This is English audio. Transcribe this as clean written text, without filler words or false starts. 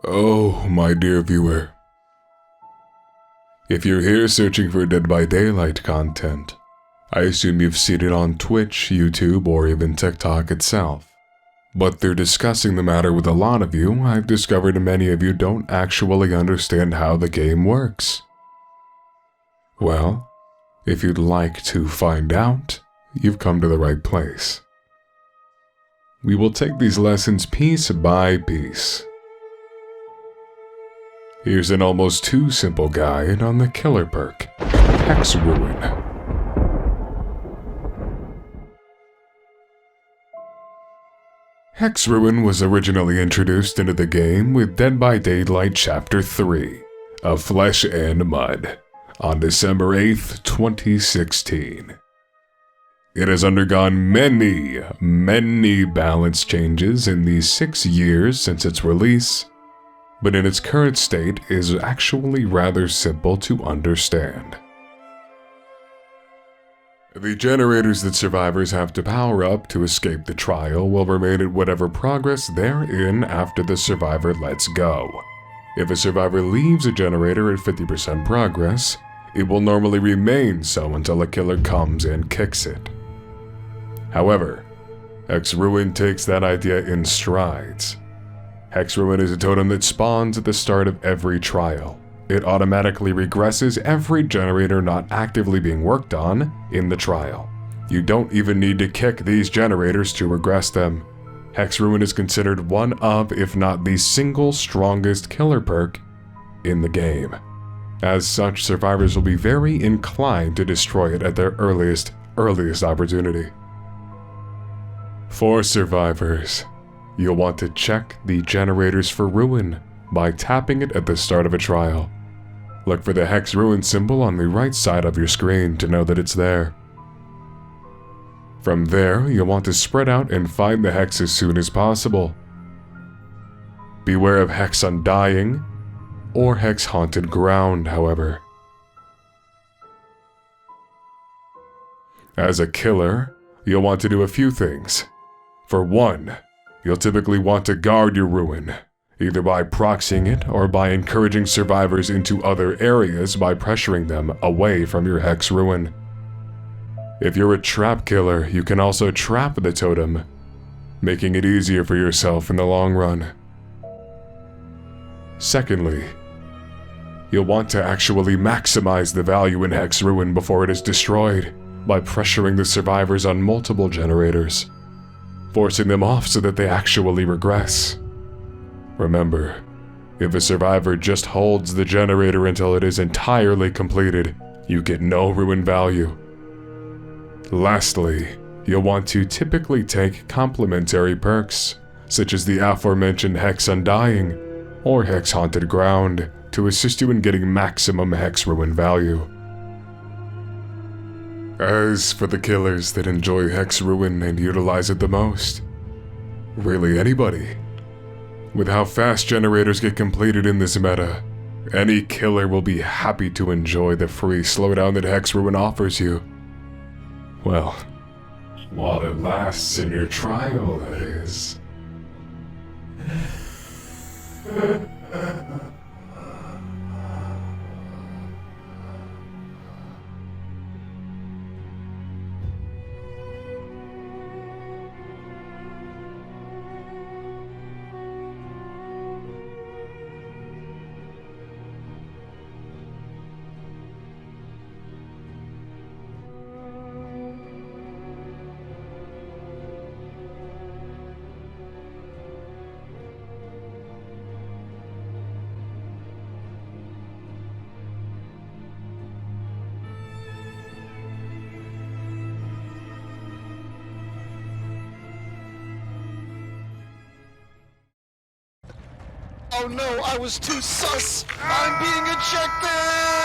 Oh, my dear viewer. If you're here searching for Dead by Daylight content, I assume you've seen it on Twitch, YouTube, or even TikTok itself. But through discussing the matter with a lot of you, I've discovered many of you don't actually understand how the game works. Well, if you'd like to find out, you've come to the right place. We will take these lessons piece by piece. Here's an almost too simple guide on the killer perk, Hex Ruin. Hex Ruin was originally introduced into the game with Dead by Daylight Chapter 3 of Flesh and Mud on December 8th, 2016. It has undergone many balance changes in the 6 years since its release, but in its current state is actually rather simple to understand. The generators that survivors have to power up to escape the trial will remain at whatever progress they're in after the survivor lets go. If a survivor leaves a generator at 50% progress, it will normally remain so until a killer comes and kicks it. However, Hex Ruin takes that idea in strides. Hex Ruin is a totem that spawns at the start of every trial. It automatically regresses every generator not actively being worked on in the trial. You don't even need to kick these generators to regress them. Hex Ruin is considered one of, if not the single strongest killer perk in the game. As such, survivors will be very inclined to destroy it at their earliest opportunity. For survivors, you'll want to check the generators for ruin by tapping it at the start of a trial. Look for the Hex Ruin symbol on the right side of your screen to know that it's there. From there, you'll want to spread out and find the hex as soon as possible. Beware of Hex Undying or Hex Haunted Ground, however. As a killer, you'll want to do a few things. For one, you'll typically want to guard your ruin, either by proxying it or by encouraging survivors into other areas by pressuring them away from your Hex Ruin. If you're a trap killer, you can also trap the totem, making it easier for yourself in the long run. Secondly, you'll want to actually maximize the value in Hex Ruin before it is destroyed by pressuring the survivors on multiple generators, forcing them off so that they actually regress. Remember, if a survivor just holds the generator until it is entirely completed, you get no ruin value. Lastly, you'll want to typically take complementary perks, such as the aforementioned Hex Undying or Hex Haunted Ground, to assist you in getting maximum Hex Ruin value. As for the killers that enjoy Hex Ruin and utilize it the most, really anybody. With how fast generators get completed in this meta, any killer will be happy to enjoy the free slowdown that Hex Ruin offers you. Well, while it lasts in your trial, that is. Oh no, I was too sus! I'm being ejected!